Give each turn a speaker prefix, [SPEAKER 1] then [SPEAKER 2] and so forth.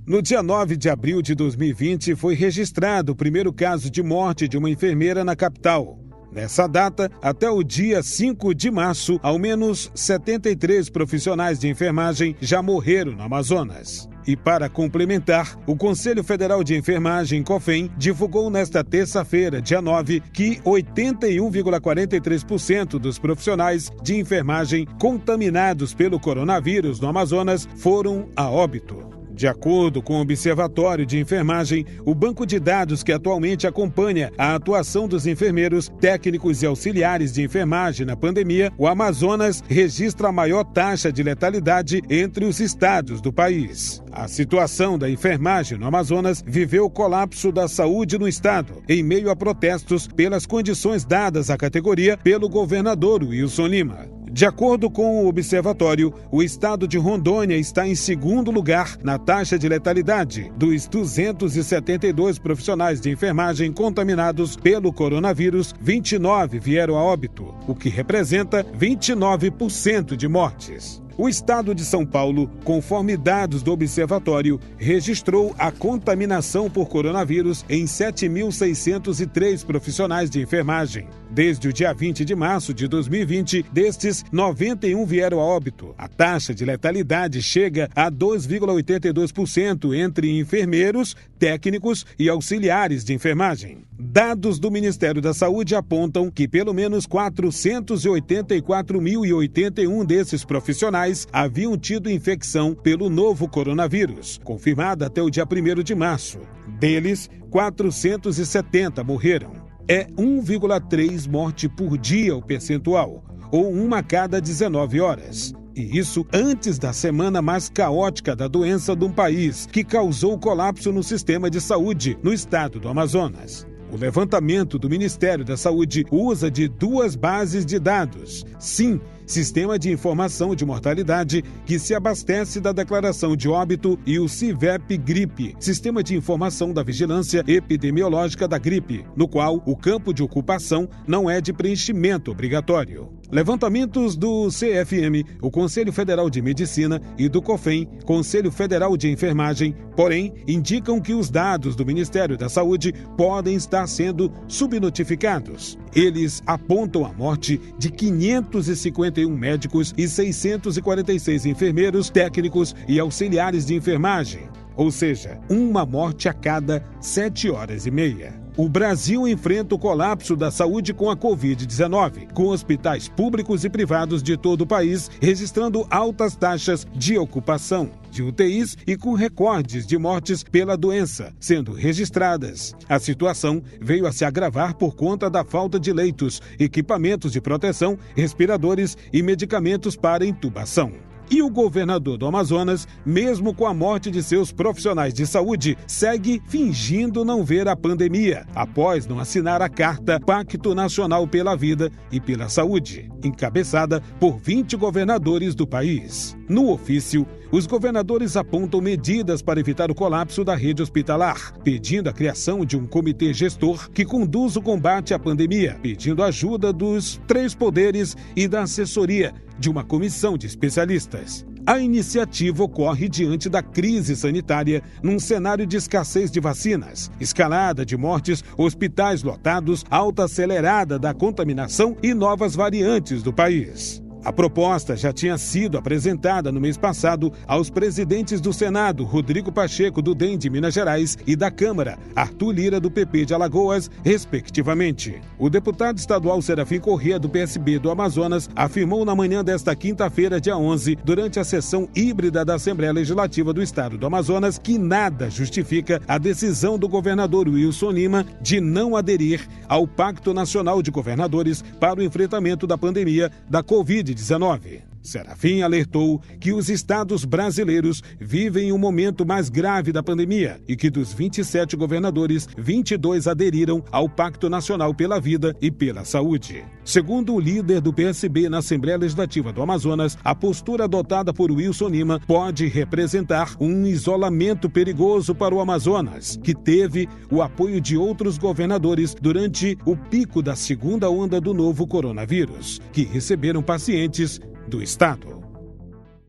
[SPEAKER 1] No dia 9 de abril de 2020, foi registrado o primeiro caso de morte de uma enfermeira na capital. Nessa data, até o dia 5 de março, ao menos 73 profissionais de enfermagem já morreram no Amazonas. E para complementar, o Conselho Federal de Enfermagem, COFEN, divulgou nesta terça-feira, dia 9, que 81,43% dos profissionais de enfermagem contaminados pelo coronavírus no Amazonas foram a óbito. De acordo com o Observatório de Enfermagem, o banco de dados que atualmente acompanha a atuação dos enfermeiros, técnicos e auxiliares de enfermagem na pandemia, o Amazonas registra a maior taxa de letalidade entre os estados do país. A situação da enfermagem no Amazonas viveu o colapso da saúde no estado, em meio a protestos pelas condições dadas à categoria pelo governador Wilson Lima. De acordo com o observatório, o estado de Rondônia está em segundo lugar na taxa de letalidade. Dos 272 profissionais de enfermagem contaminados pelo coronavírus, 29 vieram a óbito, o que representa 29% de mortes. O estado de São Paulo, conforme dados do observatório, registrou a contaminação por coronavírus em 7.603 profissionais de enfermagem. Desde o dia 20 de março de 2020, destes, 91 vieram a óbito. A taxa de letalidade chega a 2,82% entre enfermeiros, técnicos e auxiliares de enfermagem. Dados do Ministério da Saúde apontam que pelo menos 484.081 desses profissionais haviam tido infecção pelo novo coronavírus, confirmada até o dia 1º de março. Deles, 470 morreram. É 1,3 morte por dia o percentual, ou uma a cada 19 horas. E isso antes da semana mais caótica da doença de um país, que causou colapso no sistema de saúde no estado do Amazonas. O levantamento do Ministério da Saúde usa de duas bases de dados. Sim, Sistema de Informação de Mortalidade, que se abastece da declaração de óbito, e o CIVEP-GRIPE, Sistema de Informação da Vigilância Epidemiológica da Gripe, no qual o campo de ocupação não é de preenchimento obrigatório. Levantamentos do CFM, o Conselho Federal de Medicina, e do COFEN, Conselho Federal de Enfermagem, porém, indicam que os dados do Ministério da Saúde podem estar sendo subnotificados. Eles apontam a morte de 551 médicos e 646 enfermeiros, técnicos e auxiliares de enfermagem, ou seja, uma morte a cada 7 horas e meia. O Brasil enfrenta o colapso da saúde com a Covid-19, com hospitais públicos e privados de todo o país registrando altas taxas de ocupação de UTIs e com recordes de mortes pela doença sendo registradas. A situação veio a se agravar por conta da falta de leitos, equipamentos de proteção, respiradores e medicamentos para intubação. E o governador do Amazonas, mesmo com a morte de seus profissionais de saúde, segue fingindo não ver a pandemia, após não assinar a carta Pacto Nacional pela Vida e pela Saúde, encabeçada por 20 governadores do país. No ofício, os governadores apontam medidas para evitar o colapso da rede hospitalar, pedindo a criação de um comitê gestor que conduza o combate à pandemia, pedindo ajuda dos 3 poderes e da assessoria de uma comissão de especialistas. A iniciativa ocorre diante da crise sanitária, num cenário de escassez de vacinas, escalada de mortes, hospitais lotados, alta acelerada da contaminação e novas variantes do país. A proposta já tinha sido apresentada no mês passado aos presidentes do Senado, Rodrigo Pacheco, do DEM de Minas Gerais, e da Câmara, Arthur Lira, do PP de Alagoas, respectivamente. O deputado estadual Serafim Corrêa, do PSB do Amazonas, afirmou na manhã desta quinta-feira, dia 11, durante a sessão híbrida da Assembleia Legislativa do Estado do Amazonas, que nada justifica a decisão do governador Wilson Lima de não aderir ao Pacto Nacional de Governadores para o enfrentamento da pandemia da Covid-19. Serafim alertou que os estados brasileiros vivem um momento mais grave da pandemia e que dos 27 governadores, 22 aderiram ao Pacto Nacional pela Vida e pela Saúde. Segundo o líder do PSB na Assembleia Legislativa do Amazonas, a postura adotada por Wilson Lima pode representar um isolamento perigoso para o Amazonas, que teve o apoio de outros governadores durante o pico da segunda onda do novo coronavírus, que receberam pacientes do estado.